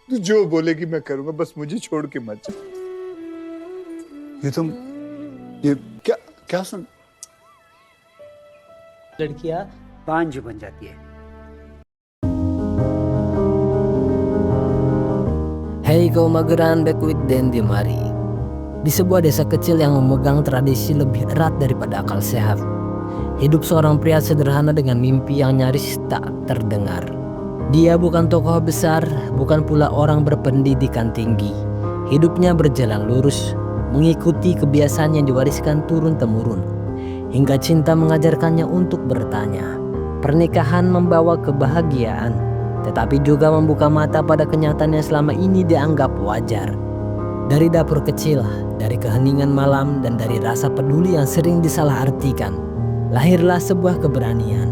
तू जो बोलेगी मैं करूंगा, बस मुझे छोड़ के मत जा। ये तुम ये क्या क्या सुन। लड़कियां बांझ बन जाती है। Hei kau mageran Bekwit dan Dimari. Di sebuah desa kecil yang memegang tradisi lebih erat daripada akal sehat, hidup seorang pria sederhana dengan mimpi yang nyaris tak terdengar. Dia bukan tokoh besar, bukan pula orang berpendidikan tinggi. Hidupnya berjalan lurus, mengikuti kebiasaan yang diwariskan turun-temurun. Hingga cinta mengajarkannya untuk bertanya. Pernikahan membawa kebahagiaan, tetapi juga membuka mata pada kenyataan yang selama ini dianggap wajar. Dari dapur kecil, dari keheningan malam, dan dari rasa peduli yang sering disalahartikan, lahirlah sebuah keberanian.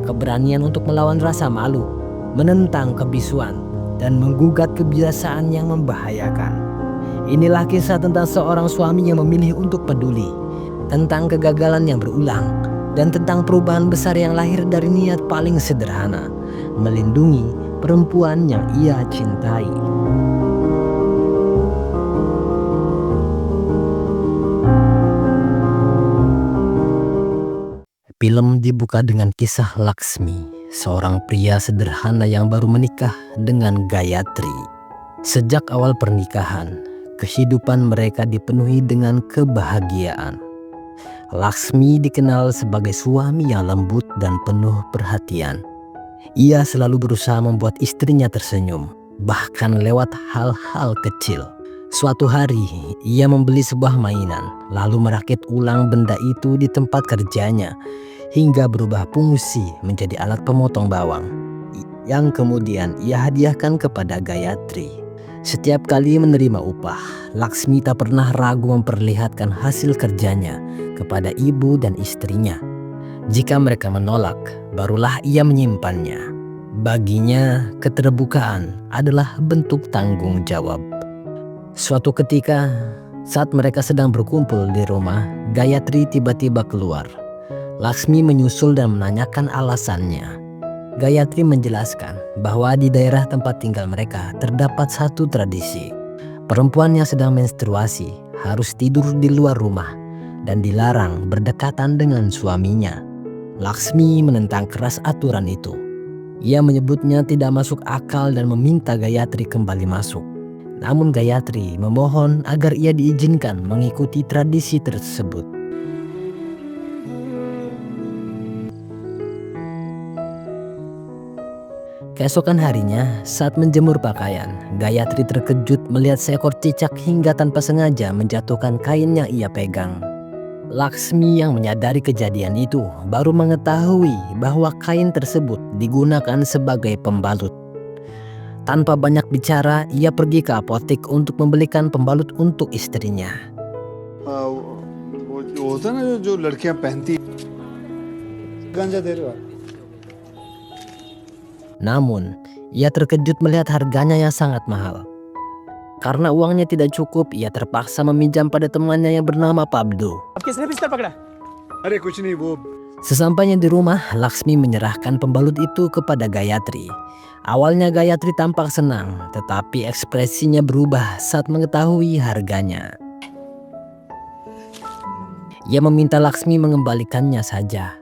Keberanian untuk melawan rasa malu, menentang kebisuan, dan menggugat kebiasaan yang membahayakan. Inilah kisah tentang seorang suami yang memilih untuk peduli, tentang kegagalan yang berulang, dan tentang perubahan besar yang lahir dari niat paling sederhana, melindungi perempuan yang ia cintai. Film dibuka dengan kisah Laksmi, seorang pria sederhana yang baru menikah dengan Gayatri. Sejak awal pernikahan, kehidupan mereka dipenuhi dengan kebahagiaan. Laksmi dikenal sebagai suami yang lembut dan penuh perhatian. Ia selalu berusaha membuat istrinya tersenyum, bahkan lewat hal-hal kecil. Suatu hari, ia membeli sebuah mainan, lalu merakit ulang benda itu di tempat kerjanya, hingga berubah fungsi menjadi alat pemotong bawang, yang kemudian ia hadiahkan kepada Gayatri. Setiap kali menerima upah, Laksmi tak pernah ragu memperlihatkan hasil kerjanya kepada ibu dan istrinya. Jika mereka menolak, barulah ia menyimpannya. Baginya, keterbukaan adalah bentuk tanggung jawab. Suatu ketika, saat mereka sedang berkumpul di rumah, Gayatri tiba-tiba keluar. Laksmi menyusul dan menanyakan alasannya. Gayatri menjelaskan bahwa di daerah tempat tinggal mereka terdapat satu tradisi. Perempuan yang sedang menstruasi harus tidur di luar rumah dan dilarang berdekatan dengan suaminya. Laksmi menentang keras aturan itu. Ia menyebutnya tidak masuk akal dan meminta Gayatri kembali masuk. Namun Gayatri memohon agar ia diizinkan mengikuti tradisi tersebut. Keesokan harinya, saat menjemur pakaian, Gayatri terkejut melihat seekor cicak hingga tanpa sengaja menjatuhkan kain yang ia pegang. Laksmi yang menyadari kejadian itu baru mengetahui bahwa kain tersebut digunakan sebagai pembalut. Tanpa banyak bicara, ia pergi ke apotek untuk membelikan pembalut untuk istrinya. वो होता है ना जो लड़कियां पहनती गांजा दे रहे हो। Namun, ia terkejut melihat harganya yang sangat mahal. Karena uangnya tidak cukup, ia terpaksa meminjam pada temannya yang bernama Pablo. अरे कुछ नहीं वो। Sesampainya di rumah, Laksmi menyerahkan pembalut itu kepada Gayatri. Awalnya Gayatri tampak senang, tetapi ekspresinya berubah saat mengetahui harganya. Ia meminta Laksmi mengembalikannya saja.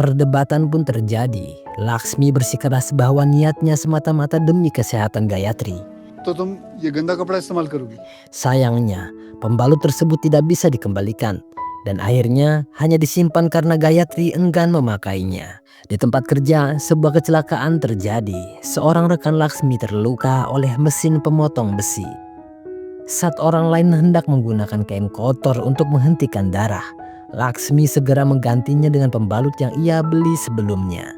Perdebatan pun terjadi. Laksmi bersikeras bahwa niatnya semata-mata demi kesehatan Gayatri. तो तुम ये गंदा कपड़ा इस्तेमाल करोगी। Sayangnya, pembalut tersebut tidak bisa dikembalikan. Dan akhirnya hanya disimpan karena Gayatri enggan memakainya. Di tempat kerja, sebuah kecelakaan terjadi. Seorang rekan Laksmi terluka oleh mesin pemotong besi. Saat orang lain hendak menggunakan kain kotor untuk menghentikan darah, Laksmi segera menggantinya dengan pembalut yang ia beli sebelumnya.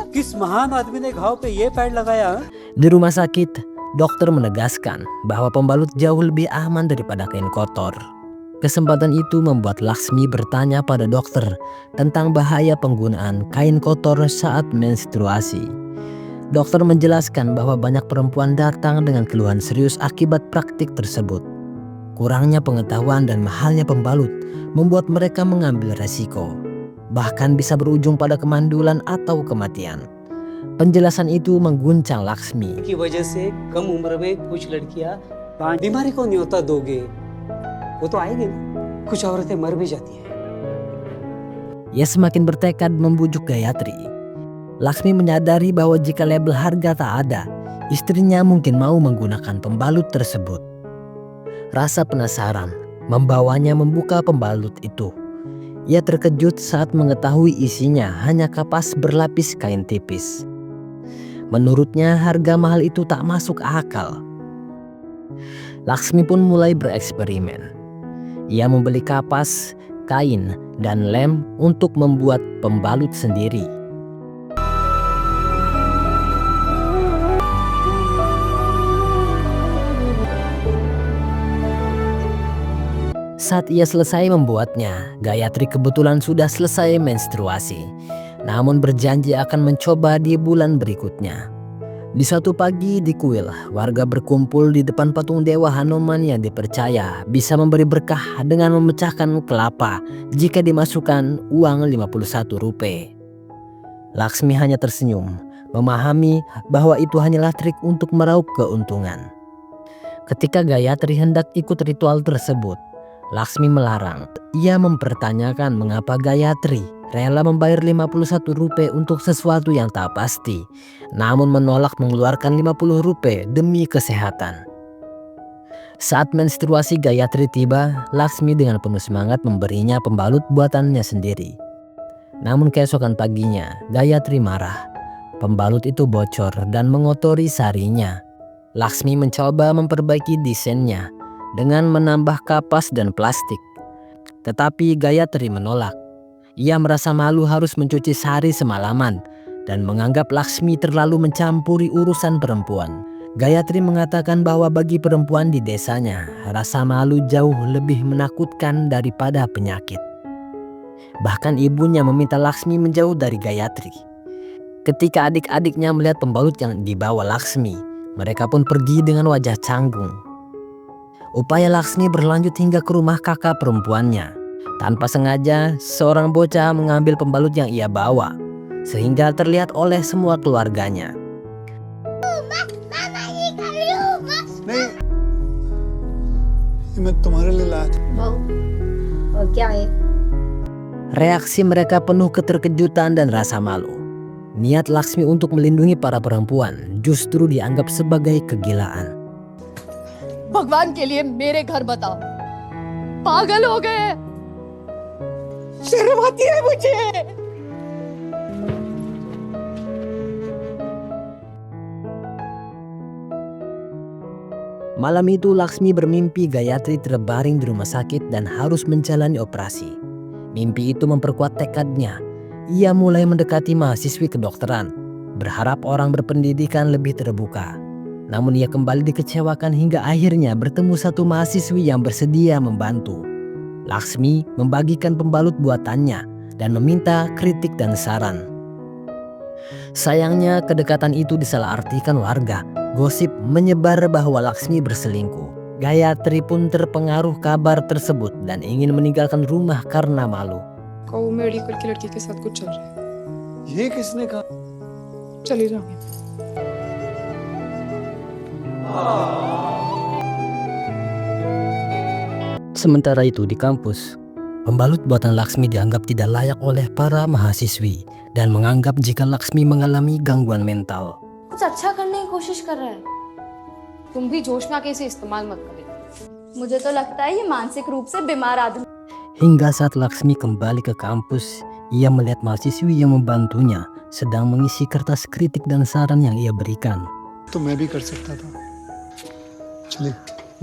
किस महान आदमी ने घाव पे ये पैड लगाया? Di rumah sakit, dokter menegaskan bahwa pembalut jauh lebih aman daripada kain kotor. Kesempatan itu membuat Laksmi bertanya pada dokter tentang bahaya penggunaan kain kotor saat menstruasi. Dokter menjelaskan bahwa banyak perempuan datang dengan keluhan serius akibat praktik tersebut. Kurangnya pengetahuan dan mahalnya pembalut membuat mereka mengambil resiko, bahkan bisa berujung pada kemandulan atau kematian. Penjelasan itu mengguncang Laksmi. की वजह से कम उम्र में कुछ लड़कियां बीमारी को न्योता दोगे, वो तो आएंगे ना। कुछ औरतें मर भी जाती हैं। Ia semakin bertekad membujuk Gayatri. Laksmi menyadari bahwa jika label harga tak ada, istrinya mungkin mau menggunakan pembalut tersebut. Rasa penasaran membawanya membuka pembalut itu. Ia terkejut saat mengetahui isinya hanya kapas berlapis kain tipis. Menurutnya harga mahal itu tak masuk akal. Laksmi pun mulai bereksperimen. Ia membeli kapas, kain, dan lem untuk membuat pembalut sendiri. Saat ia selesai membuatnya, Gayatri kebetulan sudah selesai menstruasi, namun berjanji akan mencoba di bulan berikutnya. Di suatu pagi di kuil, warga berkumpul di depan patung Dewa Hanuman yang dipercaya bisa memberi berkah dengan memecahkan kelapa jika dimasukkan uang 51 rupiah. Laksmi hanya tersenyum, memahami bahwa itu hanyalah trik untuk meraup keuntungan. Ketika Gayatri hendak ikut ritual tersebut, Laksmi melarang. Ia mempertanyakan mengapa Gayatri rela membayar 51 rupiah untuk sesuatu yang tak pasti, namun menolak mengeluarkan 50 rupiah demi kesehatan. Saat menstruasi Gayatri tiba, Laksmi dengan penuh semangat memberinya pembalut buatannya sendiri. Namun keesokan paginya, Gayatri marah. Pembalut itu bocor dan mengotori sarinya. Laksmi mencoba memperbaiki desainnya dengan menambah kapas dan plastik. Tetapi Gayatri menolak. Ia merasa malu harus mencuci sari semalaman dan menganggap Laksmi terlalu mencampuri urusan perempuan. Gayatri mengatakan bahwa bagi perempuan di desanya, rasa malu jauh lebih menakutkan daripada penyakit. Bahkan ibunya meminta Laksmi menjauh dari Gayatri. Ketika adik-adiknya melihat pembalut yang dibawa Laksmi, mereka pun pergi dengan wajah canggung. Upaya Laksmi berlanjut hingga ke rumah kakak perempuannya. Tanpa sengaja, seorang bocah mengambil pembalut yang ia bawa, sehingga terlihat oleh semua keluarganya. नहीं, ये मैं तुम्हारे लिए लाया था। और क्या है? Reaksi mereka penuh keterkejutan dan rasa malu. Niat Laksmi untuk melindungi para perempuan justru dianggap sebagai kegilaan. भगवान के लिए मेरे घर बताओ, पागल हो गए? शर्म आती है मुझे। Malam itu Laksmi bermimpi Gayatri terbaring di rumah sakit dan harus menjalani operasi. Mimpi itu memperkuat tekadnya. Ia mulai mendekati mahasiswi kedokteran, berharap orang berpendidikan lebih terbuka. Namun ia kembali dikecewakan hingga akhirnya bertemu satu mahasiswi yang bersedia membantu. Laksmi membagikan pembalut buatannya dan meminta kritik dan saran. Sayangnya kedekatan itu disalahartikan warga. Gosip menyebar bahwa Laksmi berselingkuh. Gayatri pun terpengaruh kabar tersebut dan ingin meninggalkan rumah karena malu. वो मेडिकल की लड़की के साथ कुछ चल रहा है, ये किसने कहा? चली जाऊंगी। Sementara itu di kampus, pembalut buatan Laksmi dianggap tidak layak oleh para mahasiswi dan menganggap jika Laksmi mengalami gangguan mental. कुछ अच्छा करने की कोशिश कर रहा है। तुम भी जोश में आके इसे इस्तेमाल मत करें। मुझे तो लगता है ये मानसिक रूप से बीमार आदमी। Hingga saat Laksmi kembali ke kampus, ia melihat mahasiswi yang membantunya sedang mengisi kertas kritik dan saran yang ia berikan. तो मैं भी कर सकता था। चलिए,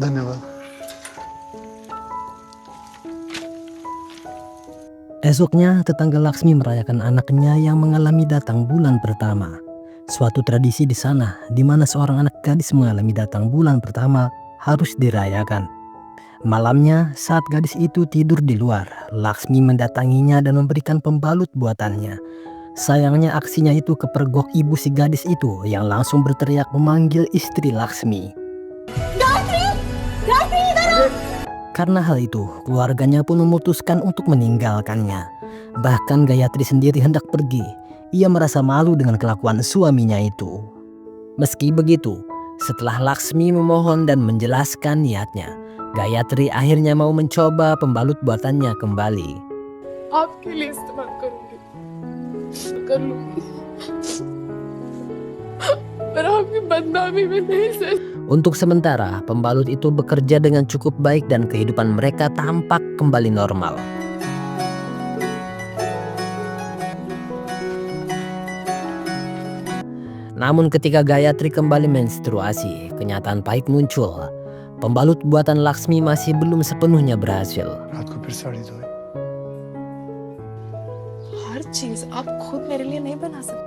धन्यवाद। Esoknya, tetangga Laksmi merayakan anaknya yang mengalami datang bulan pertama. Suatu tradisi di sana, di mana seorang anak gadis mengalami datang bulan pertama harus dirayakan. Malamnya, saat gadis itu tidur di luar, Laksmi mendatanginya dan memberikan pembalut buatannya. Sayangnya aksinya itu kepergok ibu si gadis itu yang langsung berteriak memanggil istri Laksmi. Karena hal itu, keluarganya pun memutuskan untuk meninggalkannya. Bahkan Gayatri sendiri hendak pergi. ia merasa malu dengan kelakuan suaminya itu. Meski begitu, setelah Laksmi memohon dan menjelaskan niatnya, Gayatri akhirnya mau mencoba pembalut buatannya kembali. आपके लिए इस्तेमाल करूंगी, कर लूंगी, पर आपकी बदनामी में नहीं सह। Untuk sementara, pembalut itu bekerja dengan cukup baik dan kehidupan mereka tampak kembali normal. Namun ketika Gayatri kembali menstruasi, kenyataan pahit muncul. Pembalut buatan Laksmi masih belum sepenuhnya berhasil. रात को फिर साड़ी धोई। हर चीज आप खुद मेरे लिए नहीं बना सकते।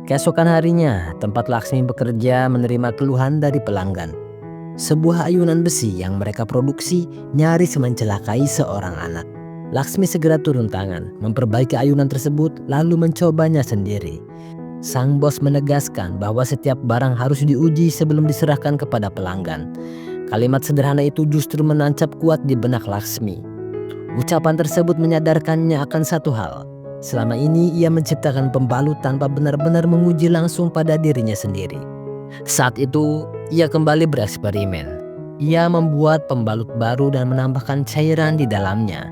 Keesokan harinya, tempat Laksmi bekerja menerima keluhan dari pelanggan. Sebuah ayunan besi yang mereka produksi nyaris mencelakai seorang anak. Laksmi segera turun tangan, memperbaiki ayunan tersebut lalu mencobanya sendiri. Sang bos menegaskan bahwa setiap barang harus diuji sebelum diserahkan kepada pelanggan. Kalimat sederhana itu justru menancap kuat di benak Laksmi. Ucapan tersebut menyadarkannya akan satu hal. Selama ini ia menciptakan pembalut tanpa benar-benar menguji langsung pada dirinya sendiri. Saat itu, ia kembali bereksperimen. Ia membuat pembalut baru dan menambahkan cairan di dalamnya.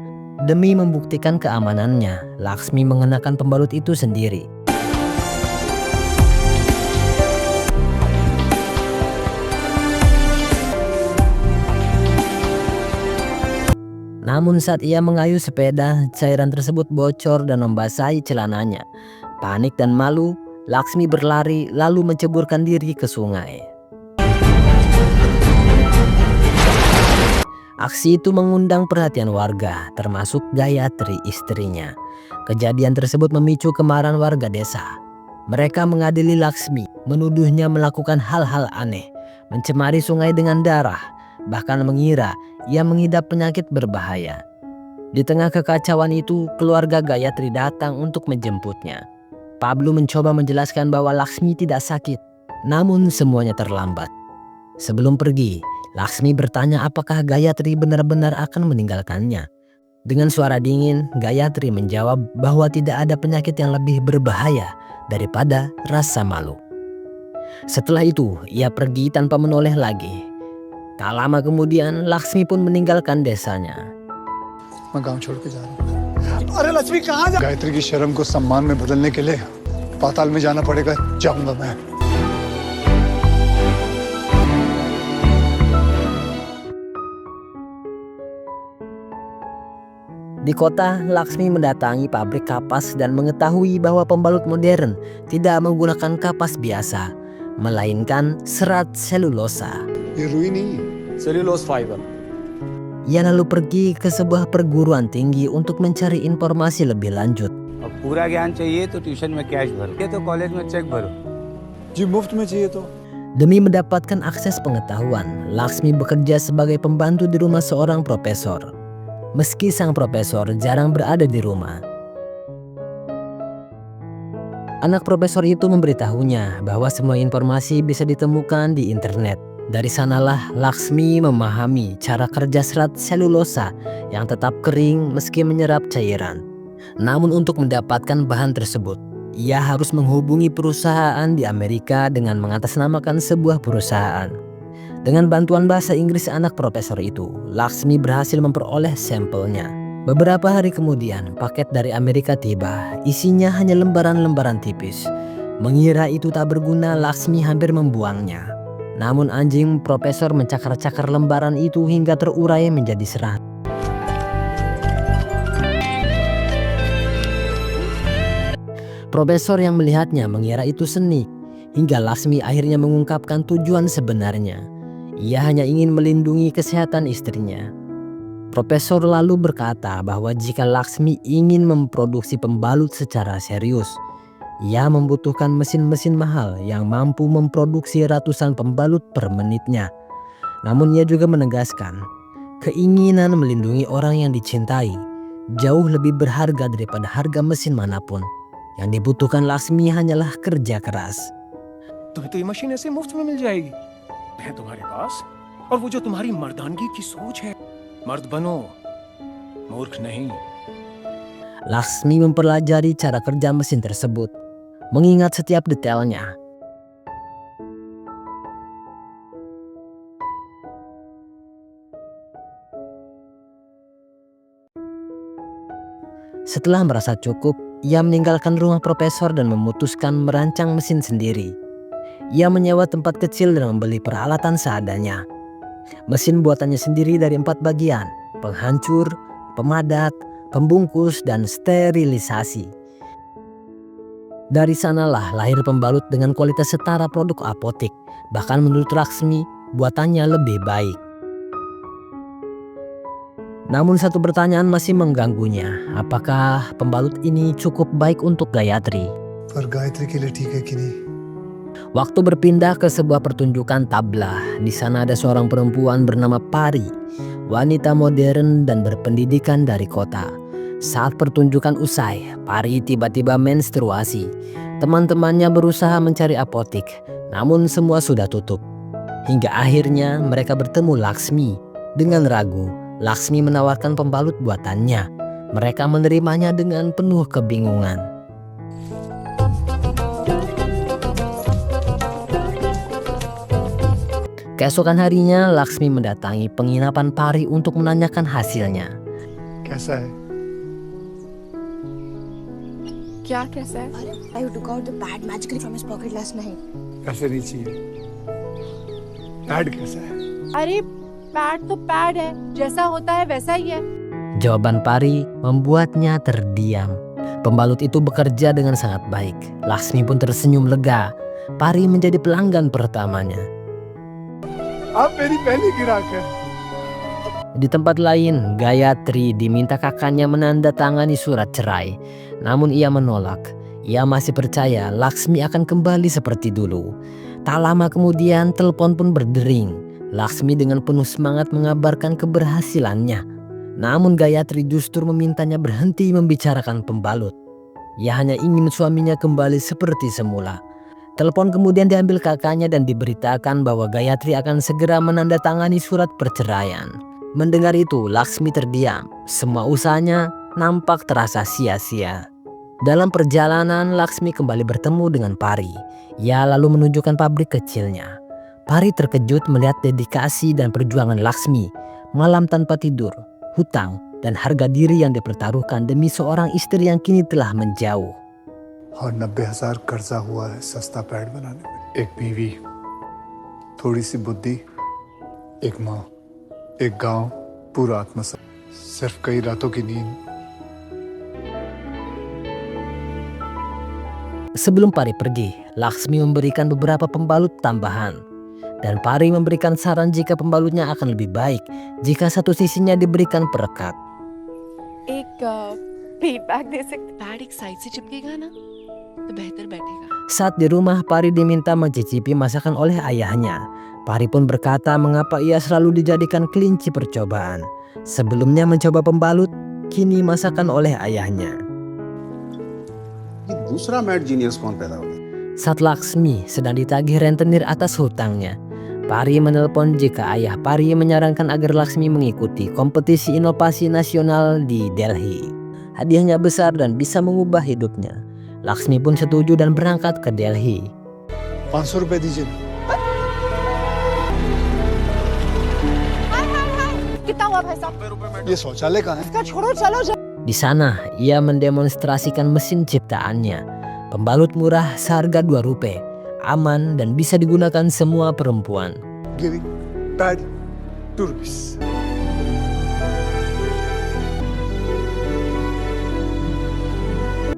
Demi membuktikan keamanannya, Laksmi mengenakan pembalut itu sendiri. Namun saat ia mengayuh sepeda, cairan tersebut bocor dan membasahi celananya. Panik dan malu, Laksmi berlari lalu menceburkan diri ke sungai. Aksi itu mengundang perhatian warga, termasuk Gayatri istrinya. Kejadian tersebut memicu kemarahan warga desa. Mereka mengadili Laksmi, menuduhnya melakukan hal-hal aneh, mencemari sungai dengan darah, bahkan mengira ia mengidap penyakit berbahaya. Di tengah kekacauan itu, keluarga Gayatri datang untuk menjemputnya. Pablo mencoba menjelaskan bahwa Laksmi tidak sakit, namun semuanya terlambat. Sebelum pergi, Laksmi bertanya apakah Gayatri benar-benar akan meninggalkannya. Dengan suara dingin, Gayatri menjawab bahwa tidak ada penyakit yang lebih berbahaya daripada rasa malu. Setelah itu, ia pergi tanpa menoleh lagi. Tak lama kemudian, Laksmi pun meninggalkan desanya. मैं गांव छोड़ के जा रहा हूँ। अरे लक्ष्मी कहाँ जा? गायत्री की शर्म को सम्मान में बदलने के लिए पाताल में जाना पड़ेगा। जाऊंगा मैं। Di kota, Laksmi mendatangi pabrik kapas dan mengetahui bahwa pembalut modern tidak menggunakan kapas biasa, melainkan serat selulosa. ये रुई नहीं है। Cellulose fibre. Ia lalu pergi ke sebuah perguruan tinggi untuk mencari informasi lebih lanjut. अब पूरा ज्ञान चाहिए तो ट्यूशन में कैश भरो, ये तो कॉलेज में चेक भरो। जी मुफ्त में चाहिए तो। Demi mendapatkan akses pengetahuan, Laksmi bekerja sebagai pembantu di rumah seorang profesor. Meski sang profesor jarang berada di rumah. Anak profesor itu memberitahunya bahwa semua informasi bisa ditemukan di internet. Dari sanalah Laksmi memahami cara kerja serat selulosa yang tetap kering meski menyerap cairan. Namun untuk mendapatkan bahan tersebut, ia harus menghubungi perusahaan di Amerika dengan mengatasnamakan sebuah perusahaan. Dengan bantuan bahasa Inggris anak profesor itu, Laksmi berhasil memperoleh sampelnya. Beberapa hari kemudian, paket dari Amerika tiba. Isinya hanya lembaran-lembaran tipis. Mengira itu tak berguna, Laksmi hampir membuangnya. Namun anjing profesor mencakar-cakar lembaran itu hingga terurai menjadi serat. Profesor yang melihatnya mengira itu seni, hingga Laksmi akhirnya mengungkapkan tujuan sebenarnya. Ia hanya ingin melindungi kesehatan istrinya. Profesor lalu berkata bahwa jika Laksmi ingin memproduksi pembalut secara serius, ia membutuhkan mesin-mesin mahal yang mampu memproduksi ratusan pembalut per menitnya. Namun ia juga menegaskan, keinginan melindungi orang yang dicintai jauh lebih berharga daripada harga mesin manapun. Yang dibutuhkan Laksmi hanyalah kerja keras. तुम्हें तो ये मशीन ऐसे मुफ्त में मिल जाएगी है तुम्हारे पास, और वो जो तुम्हारी मर्दानगी की सोच है, मर्द बनो, मूर्ख नहीं। Laksmi mempelajari cara kerja mesin tersebut, mengingat setiap detailnya. Setelah merasa cukup, ia meninggalkan rumah profesor dan memutuskan merancang mesin sendiri. Ia menyewa tempat kecil dan membeli peralatan seadanya. Mesin buatannya sendiri dari 4 bagian: penghancur, pemadat, pembungkus, dan sterilisasi. Dari sanalah lahir pembalut dengan kualitas setara produk apotik. Bahkan menurut Laksmi, buatannya lebih baik. Namun satu pertanyaan masih mengganggunya. Apakah pembalut ini cukup baik untuk Gayatri? पर गायत्री के लिए ठीक है कि नहीं? Waktu berpindah ke sebuah pertunjukan tabla. Di sana ada seorang perempuan bernama Pari, wanita modern dan berpendidikan dari kota. Saat pertunjukan usai, Pari tiba-tiba menstruasi. Teman-temannya berusaha mencari apotik, namun semua sudah tutup. Hingga akhirnya mereka bertemu Laksmi. Dengan ragu, Laksmi menawarkan pembalut buatannya. Mereka menerimanya dengan penuh kebingungan. Keesokan harinya, Laksmi mendatangi penginapan Pari untuk menanyakan hasilnya. कैसा है? क्या कैसा है? I took out the pad magically from his pocket last night. ऐसे नहीं चाहिए। पैड कैसा है? अरे पैड तो पैड है, जैसा होता है वैसा ही है। Jawaban Pari membuatnya terdiam. Pembalut itu bekerja dengan sangat baik. Laksmi pun tersenyum lega. Pari menjadi pelanggan pertamanya. आप मेरी पहली गिराक है। Di tempat lain, Gayatri diminta kakaknya menandatangani surat cerai. Namun ia menolak. Ia masih percaya Laksmi akan kembali seperti dulu. Tak lama kemudian telepon pun berdering. Laksmi dengan penuh semangat mengabarkan keberhasilannya. Namun Gayatri justru memintanya berhenti membicarakan pembalut. Ia hanya ingin suaminya kembali seperti semula. Telepon kemudian diambil kakaknya dan diberitakan bahwa Gayatri akan segera menandatangani surat perceraian. Mendengar itu, Laksmi terdiam. Semua usahanya nampak terasa sia-sia. Dalam perjalanan, Laksmi kembali bertemu dengan Pari. Ia lalu menunjukkan pabrik kecilnya. Pari terkejut melihat dedikasi dan perjuangan Laksmi. Malam tanpa tidur, hutang, dan harga diri yang dipertaruhkan demi seorang istri yang kini telah menjauh. और 90,000 कर्जा हुआ है सस्ता पैड बनाने में। एक बीवी, थोड़ी सी बुद्धि, एक माँ, एक गांव, पूरा आत्मसमर्पण, सिर्फ कई रातों की नींद। Sebelum Pari pergi, Laksmi memberikan beberapa pembalut tambahan. Dan Pari memberikan saran jika pembalutnya akan lebih baik jika satu sisinya diberikan perekat. एक फीडबैक दे सकते? पैड एक साइड से चिपकेगा ना तो बेहतर बैठेगा। Saat di rumah, Pari diminta mencicipi masakan oleh ayahnya. Pari pun berkata mengapa ia selalu dijadikan kelinci percobaan. Sebelumnya mencoba pembalut, kini masakan oleh ayahnya. ये दूसरा मैड जीनियस कौन पैदा हो गया? Saat Laksmi sedang ditagih rentenir atas hutangnya, Pari menelpon jika ayah Pari menyarankan agar Laksmi mengikuti kompetisi inovasi nasional di Delhi. Hadiahnya besar dan bisa mengubah hidupnya. Laksmi pun setuju dan berangkat ke Delhi. 500 रुपए दीजिए। कितना हुआ भाई साहब? ये शौचालय कहाँ है? इसका छोड़ो, चलो Di sana, ia mendemonstrasikan mesin ciptaannya. Pembalut murah seharga 2 rupiah, aman dan bisa digunakan semua perempuan. Giving pad 2 rupees।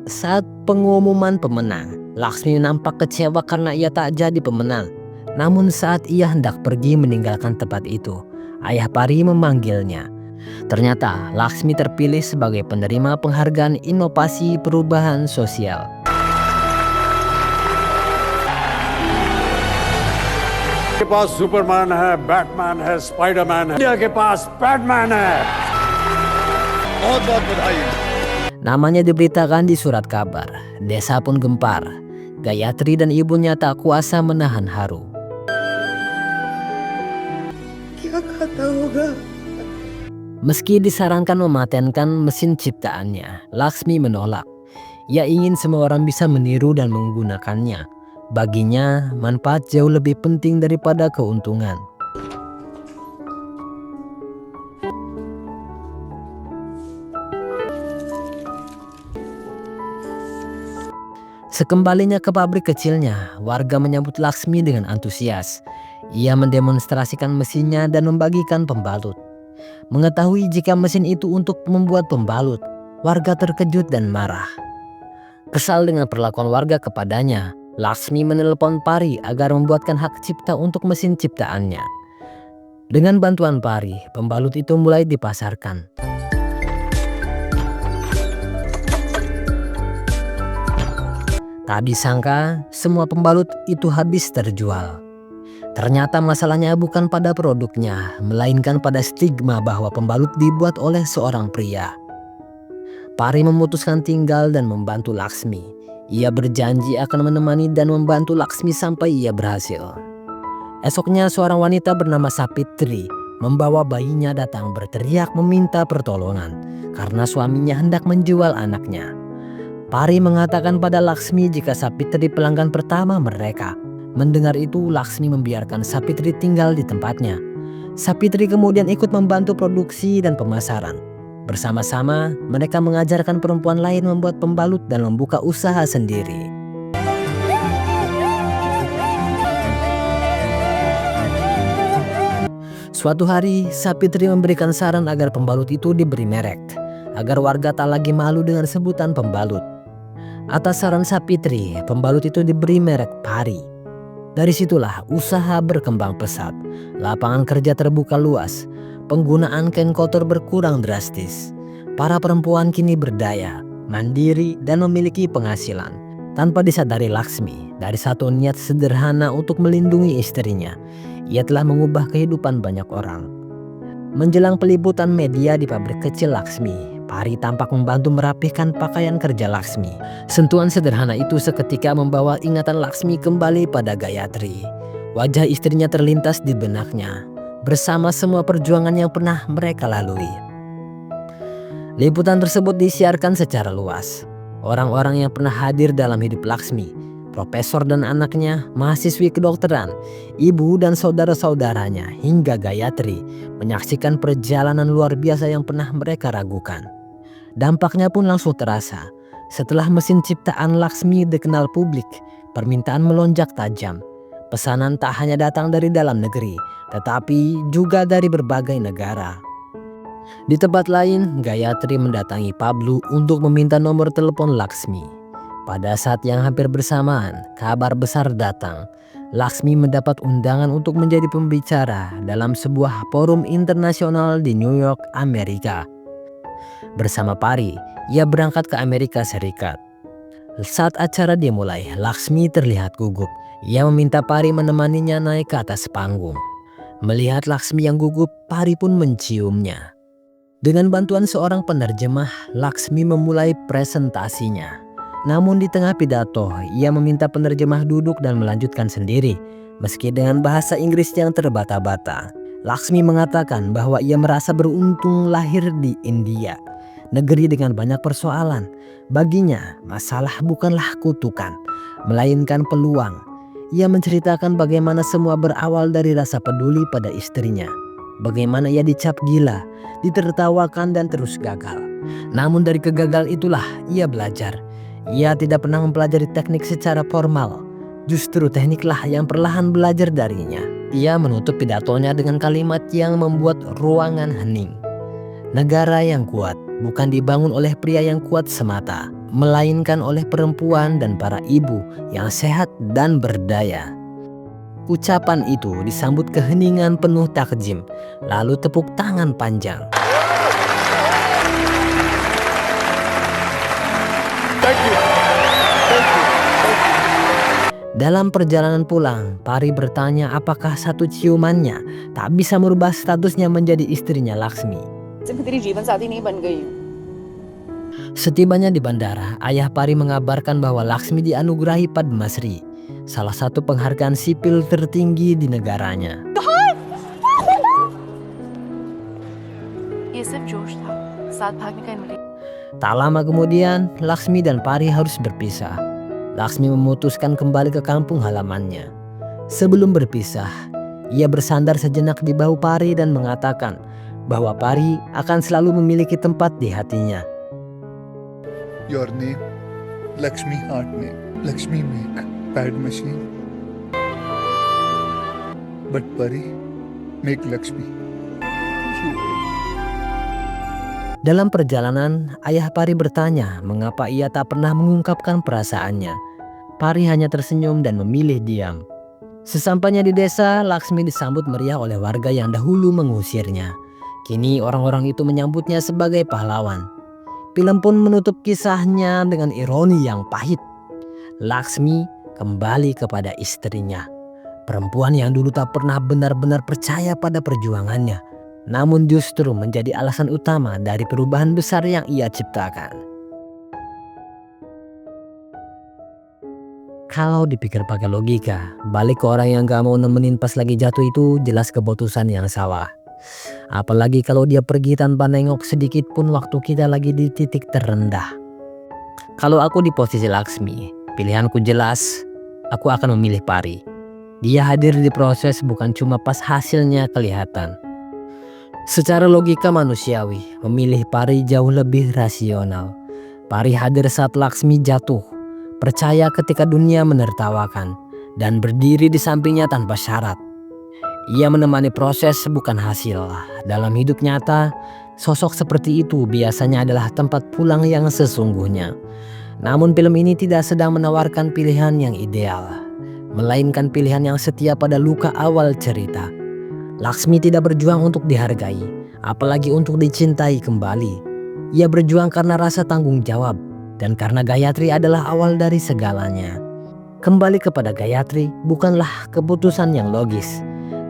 Saat pengumuman pemenang, Laksmi nampak kecewa karena ia tak jadi pemenang. Namun saat ia hendak pergi meninggalkan tempat itu, ayah Pari memanggilnya. Ternyata Laksmi terpilih sebagai penerima penghargaan inovasi perubahan sosial. के पास सुपरमैन है, बैटमैन है, स्पाइडरमैन है, इंडिया के पास बैटमैन है। बहुत बहुत बधाई। Namanya diberitakan di surat kabar. Desa pun gempar. Gayatri dan ibunya tak kuasa menahan haru. Meski disarankan mematenkan mesin ciptaannya, Laksmi menolak. Ia ingin semua orang bisa meniru dan menggunakannya. Baginya, manfaat jauh lebih penting daripada keuntungan. Sekembalinya ke pabrik kecilnya, warga menyambut Laksmi dengan antusias. Ia mendemonstrasikan mesinnya dan membagikan pembalut. Mengetahui jika mesin itu untuk membuat pembalut, warga terkejut dan marah. Kesal dengan perlakuan warga kepadanya, Laksmi menelpon Pari agar membuatkan hak cipta untuk mesin ciptaannya. Dengan bantuan Pari, pembalut itu mulai dipasarkan. Tak disangka, semua pembalut itu habis terjual. Ternyata masalahnya bukan pada produknya, melainkan pada stigma bahwa pembalut dibuat oleh seorang pria. Pari memutuskan tinggal dan membantu Laksmi. Ia berjanji akan menemani dan membantu Laksmi sampai ia berhasil. Esoknya seorang wanita bernama Sapitri membawa bayinya datang berteriak meminta pertolongan karena suaminya hendak menjual anaknya. Pari mengatakan pada Laksmi jika Sapitri pelanggan pertama mereka. Mendengar itu, Laksmi membiarkan Sapitri tinggal di tempatnya. Sapitri kemudian ikut membantu produksi dan pemasaran. Bersama-sama, mereka mengajarkan perempuan lain membuat pembalut dan membuka usaha sendiri. Suatu hari, Sapitri memberikan saran agar pembalut itu diberi merek, agar warga tak lagi malu dengan sebutan pembalut. Atas saran Sapitri, pembalut itu diberi merek Pari. Dari situlah usaha berkembang pesat, lapangan kerja terbuka luas, penggunaan kain kotor berkurang drastis. Para perempuan kini berdaya, mandiri dan memiliki penghasilan. Tanpa disadari Laksmi, dari satu niat sederhana untuk melindungi istrinya, ia telah mengubah kehidupan banyak orang. Menjelang peliputan media di pabrik kecil Laksmi, Pari tampak membantu merapihkan pakaian kerja Laksmi. Sentuhan sederhana itu seketika membawa ingatan Laksmi kembali pada Gayatri. Wajah istrinya terlintas di benaknya, bersama semua perjuangan yang pernah mereka lalui. Liputan tersebut disiarkan secara luas. Orang-orang yang pernah hadir dalam hidup Laksmi, profesor dan anaknya, mahasiswi kedokteran, ibu dan saudara-saudaranya, hingga Gayatri menyaksikan perjalanan luar biasa yang pernah mereka ragukan. Dampaknya pun langsung terasa. Setelah mesin ciptaan Laksmi dikenal publik, permintaan melonjak tajam. Pesanan tak hanya datang dari dalam negeri, tetapi juga dari berbagai negara. Di tempat lain, Gayatri mendatangi Pablo untuk meminta nomor telepon Laksmi. Pada saat yang hampir bersamaan, kabar besar datang. Laksmi mendapat undangan untuk menjadi pembicara dalam sebuah forum internasional di New York, Amerika. Bersama Pari, ia berangkat ke Amerika Serikat. Saat acara dimulai, Laksmi terlihat gugup. Ia meminta Pari menemaninya naik ke atas panggung. Melihat Laksmi yang gugup, Pari pun menciumnya. Dengan bantuan seorang penerjemah, Laksmi memulai presentasinya. Namun di tengah pidato, ia meminta penerjemah duduk dan melanjutkan sendiri. Meski dengan bahasa Inggris yang terbata-bata, Laksmi mengatakan bahwa ia merasa beruntung lahir di India, negeri dengan banyak persoalan. Baginya, masalah bukanlah kutukan, melainkan peluang. Ia menceritakan bagaimana semua berawal dari rasa peduli pada istrinya. Bagaimana ia dicap gila, ditertawakan dan terus gagal. Namun dari kegagalan itulah ia belajar. Ia tidak pernah mempelajari teknik secara formal. Justru tekniklah yang perlahan belajar darinya. Ia menutup pidatonya dengan kalimat yang membuat ruangan hening. Negara yang kuat bukan dibangun oleh pria yang kuat semata, melainkan oleh perempuan dan para ibu yang sehat dan berdaya. Ucapan itu disambut keheningan penuh takjim, lalu tepuk tangan panjang. Dalam perjalanan pulang, Pari bertanya apakah satu ciumannya tak bisa merubah statusnya menjadi istrinya Laksmi. Setibanya di bandara, ayah Pari mengabarkan bahwa Laksmi dianugerahi Padma Shri, salah satu penghargaan sipil tertinggi di negaranya. ये सिर्फ जोश था, साथ भागने का invitation. Tak lama kemudian, Laksmi dan Pari harus berpisah. Laksmi memutuskan kembali ke kampung halamannya. Sebelum berpisah, ia bersandar sejenak di bahu Pari dan mengatakan bahwa Pari akan selalu memiliki tempat di hatinya. Your name, Lakshmi heart name. Lakshmi make pad machine. But Pari make Lakshmi. Dalam perjalanan, ayah Pari bertanya mengapa ia tak pernah mengungkapkan perasaannya. Pari hanya tersenyum dan memilih diam. Sesampainya di desa, Laksmi disambut meriah oleh warga yang dahulu mengusirnya. Kini orang-orang itu menyambutnya sebagai pahlawan. Film pun menutup kisahnya dengan ironi yang pahit. Laksmi kembali kepada istrinya, perempuan yang dulu tak pernah benar-benar percaya pada perjuangannya, namun justru menjadi alasan utama dari perubahan besar yang ia ciptakan. Kalau dipikir pakai logika, balik ke orang yang gak mau nemenin pas lagi jatuh itu jelas keputusan yang salah. Apalagi kalau dia pergi tanpa nengok sedikit pun waktu kita lagi di titik terendah. Kalau aku di posisi Laksmi, pilihanku jelas, aku akan memilih Pari. Dia hadir di proses bukan cuma pas hasilnya kelihatan. Secara logika manusiawi, memilih Pari jauh lebih rasional. Pari hadir saat Laksmi jatuh, percaya ketika dunia menertawakan, dan berdiri di sampingnya tanpa syarat. Ia menemani proses bukan hasil. Dalam hidup nyata, sosok seperti itu biasanya adalah tempat pulang yang sesungguhnya. Namun film ini tidak sedang menawarkan pilihan yang ideal, melainkan pilihan yang setia pada luka awal cerita. Laksmi tidak berjuang untuk dihargai, apalagi untuk dicintai kembali. Ia berjuang karena rasa tanggung jawab, dan karena Gayatri adalah awal dari segalanya. Kembali kepada Gayatri bukanlah keputusan yang logis,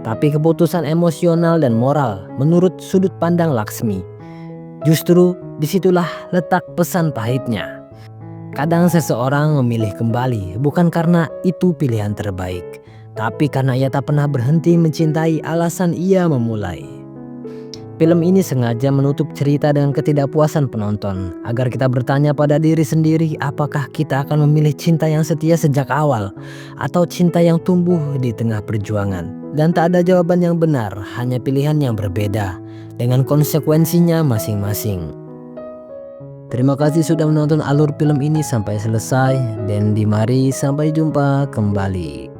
tapi keputusan emosional dan moral menurut sudut pandang Laksmi. Justru disitulah letak pesan pahitnya. Kadang seseorang memilih kembali bukan karena itu pilihan terbaik, tapi karena ia tak pernah berhenti mencintai alasan ia memulai. Film ini sengaja menutup cerita dengan ketidakpuasan penonton, agar kita bertanya pada diri sendiri apakah kita akan memilih cinta yang setia sejak awal, atau cinta yang tumbuh di tengah perjuangan. Dan tak ada jawaban yang benar, hanya pilihan yang berbeda, dengan konsekuensinya masing-masing. Terima kasih sudah menonton alur film ini sampai selesai, dan mari sampai jumpa kembali.